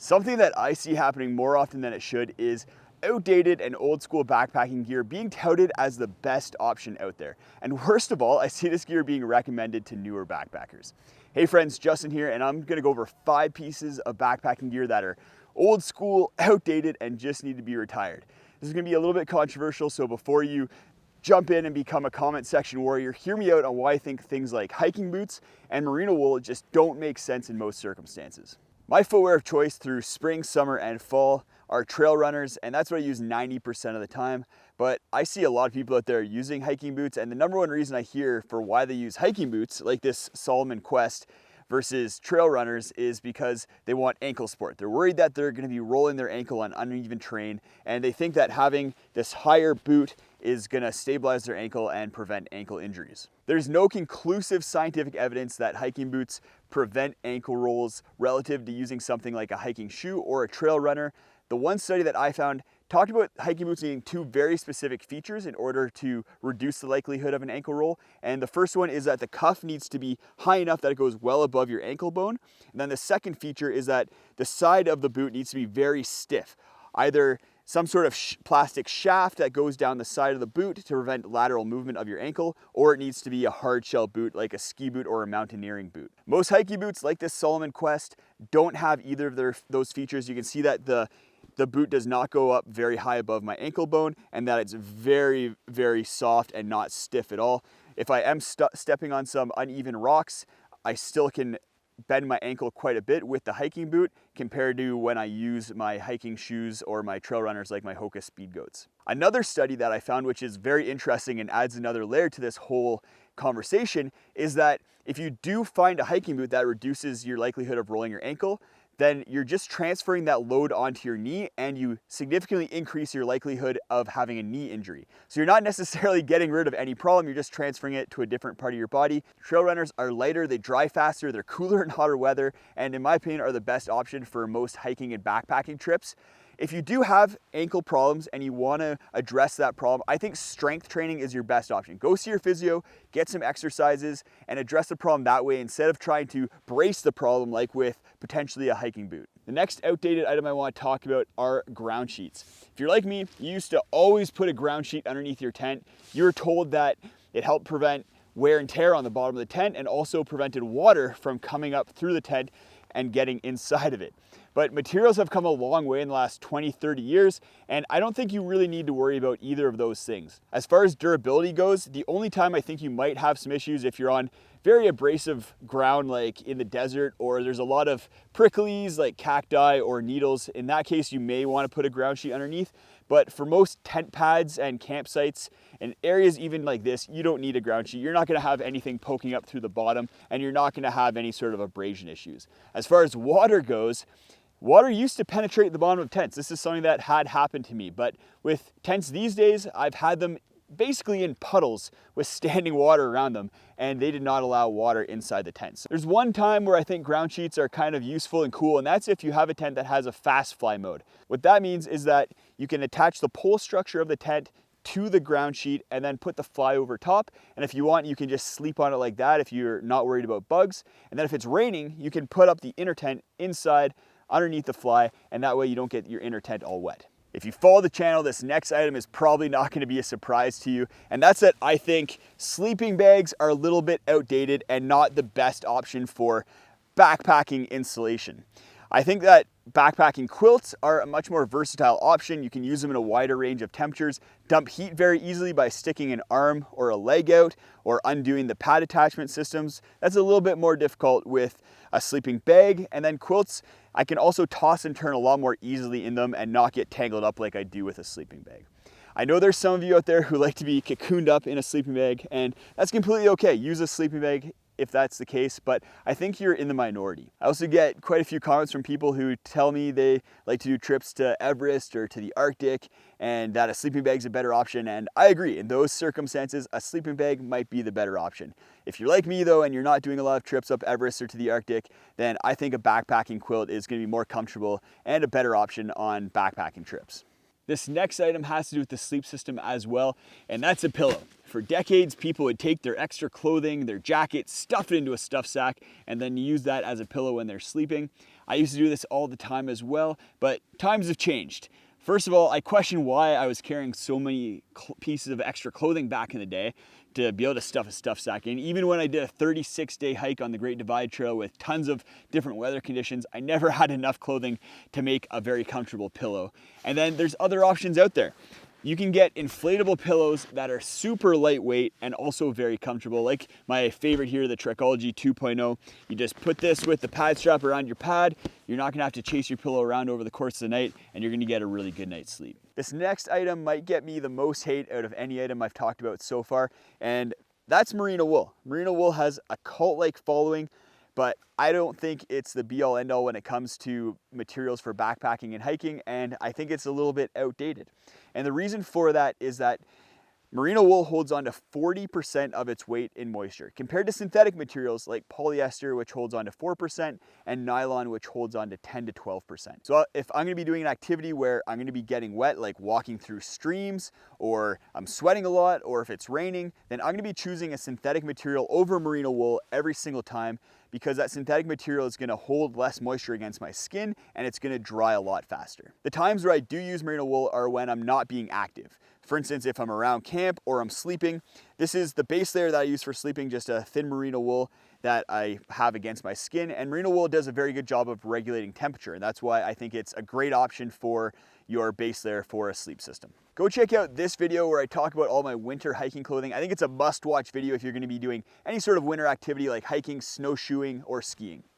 Something that I see happening more often than it should is outdated and old school backpacking gear being touted as the best option out there. And worst of all, I see this gear being recommended to newer backpackers. Hey friends, Justin here, and I'm gonna go over 5 pieces of backpacking gear that are old school, outdated, and just need to be retired. This is gonna be a little bit controversial, so before you jump in and become a comment section warrior, hear me out on why I think things like hiking boots and merino wool just don't make sense in most circumstances. My footwear of choice through spring, summer, and fall are trail runners, and that's what I use 90% of the time. But I see a lot of people out there using hiking boots, and the number one reason I hear for why they use hiking boots, like this Salomon Quest, versus trail runners is because they want ankle support. They're worried that they're gonna be rolling their ankle on uneven terrain, and they think that having this higher boot is gonna stabilize their ankle and prevent ankle injuries. There's no conclusive scientific evidence that hiking boots prevent ankle rolls relative to using something like a hiking shoe or a trail runner. The one study that I found talked about hiking boots needing 2 very specific features in order to reduce the likelihood of an ankle roll. And the first one is that the cuff needs to be high enough that it goes well above your ankle bone. And then the second feature is that the side of the boot needs to be very stiff, either some sort of plastic shaft that goes down the side of the boot to prevent lateral movement of your ankle, or it needs to be a hard shell boot like a ski boot or a mountaineering boot. Most hiking boots like this Salomon Quest don't have either of those features. You can see that the boot does not go up very high above my ankle bone, and that it's very, very soft and not stiff at all. If I am stepping on some uneven rocks, I still can bend my ankle quite a bit with the hiking boot compared to when I use my hiking shoes or my trail runners like my Hoka Speed Goats. Another study that I found, which is very interesting and adds another layer to this whole conversation, is that if you do find a hiking boot that reduces your likelihood of rolling your ankle, then you're just transferring that load onto your knee and you significantly increase your likelihood of having a knee injury. So you're not necessarily getting rid of any problem, you're just transferring it to a different part of your body. Trail runners are lighter, they dry faster, they're cooler in hotter weather, and in my opinion are the best option for most hiking and backpacking trips. If you do have ankle problems and you want to address that problem, I think strength training is your best option. Go see your physio, get some exercises, and address the problem that way instead of trying to brace the problem like with potentially a hiking boot. The next outdated item I want to talk about are ground sheets. If you're like me, you used to always put a ground sheet underneath your tent. You were told that it helped prevent wear and tear on the bottom of the tent and also prevented water from coming up through the tent and getting inside of it. But materials have come a long way in the last 20, 30 years, and I don't think you really need to worry about either of those things. As far as durability goes, the only time I think you might have some issues if you're on very abrasive ground like in the desert, or there's a lot of pricklies like cacti or needles. In that case, you may want to put a ground sheet underneath. But for most tent pads and campsites and areas even like this, you don't need a ground sheet. You're not gonna have anything poking up through the bottom, and you're not gonna have any sort of abrasion issues. As far as water goes, water used to penetrate the bottom of tents. This is something that had happened to me, but with tents these days, I've had them basically in puddles with standing water around them, and they did not allow water inside the tents. There's one time where I think ground sheets are kind of useful and cool, and that's if you have a tent that has a fast fly mode. What that means is that you can attach the pole structure of the tent to the ground sheet and then put the fly over top, and if you want, you can just sleep on it like that if you're not worried about bugs. And then if it's raining, you can put up the inner tent inside underneath the fly, and that way you don't get your inner tent all wet. If you follow the channel, this next item is probably not going to be a surprise to you, and that's that I think sleeping bags are a little bit outdated and not the best option for backpacking installation. I think that backpacking quilts are a much more versatile option. You can use them in a wider range of temperatures, dump heat very easily by sticking an arm or a leg out or undoing the pad attachment systems. That's a little bit more difficult with a sleeping bag. And then quilts, I can also toss and turn a lot more easily in them and not get tangled up like I do with a sleeping bag. I know there's some of you out there who like to be cocooned up in a sleeping bag, and that's completely okay. Use a sleeping bag if that's the case, but I think you're in the minority. I also get quite a few comments from people who tell me they like to do trips to Everest or to the Arctic and that a sleeping bag is a better option, and I agree. In those circumstances, a sleeping bag might be the better option. If you're like me though and you're not doing a lot of trips up Everest or to the Arctic, then I think a backpacking quilt is going to be more comfortable and a better option on backpacking trips. This next item has to do with the sleep system as well, and that's a pillow. For decades, people would take their extra clothing, their jacket, stuff it into a stuff sack, and then use that as a pillow when they're sleeping. I used to do this all the time as well, but times have changed. First of all, I question why I was carrying so many pieces of extra clothing back in the day to be able to stuff a stuff sack in. Even when I did a 36-day hike on the Great Divide Trail with tons of different weather conditions, I never had enough clothing to make a very comfortable pillow. And then there's other options out there. You can get inflatable pillows that are super lightweight and also very comfortable. Like my favorite here, the Trekology 2.0. You just put this with the pad strap around your pad. You're not gonna have to chase your pillow around over the course of the night, and you're gonna get a really good night's sleep. This next item might get me the most hate out of any item I've talked about so far, and that's Merino Wool. Merino Wool has a cult-like following, but I don't think it's the be-all end-all when it comes to materials for backpacking and hiking, and I think it's a little bit outdated. And the reason for that is that Merino wool holds on to 40% of its weight in moisture, compared to synthetic materials like polyester, which holds on to 4%, and nylon, which holds on to 10 to 12%. So if I'm gonna be doing an activity where I'm gonna be getting wet, like walking through streams, or I'm sweating a lot, or if it's raining, then I'm gonna be choosing a synthetic material over Merino wool every single time, because that synthetic material is gonna hold less moisture against my skin, and it's gonna dry a lot faster. The times where I do use Merino wool are when I'm not being active. For instance, if I'm around camp or I'm sleeping, this is the base layer that I use for sleeping, just a thin Merino wool that I have against my skin. And Merino wool does a very good job of regulating temperature. And that's why I think it's a great option for your base layer for a sleep system. Go check out this video where I talk about all my winter hiking clothing. I think it's a must-watch video if you're gonna be doing any sort of winter activity like hiking, snowshoeing, or skiing.